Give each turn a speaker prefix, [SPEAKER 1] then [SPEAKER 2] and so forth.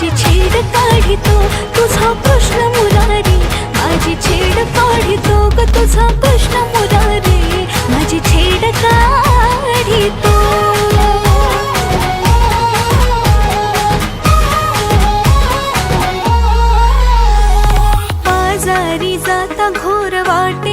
[SPEAKER 1] माझी छेड काढितो तुझा कृष्ण मुरारी, माझी छेड काढितो ग तुझा कृष्ण मुरारी, माझी छेड काढितो. आजारी जाता घोर वाटे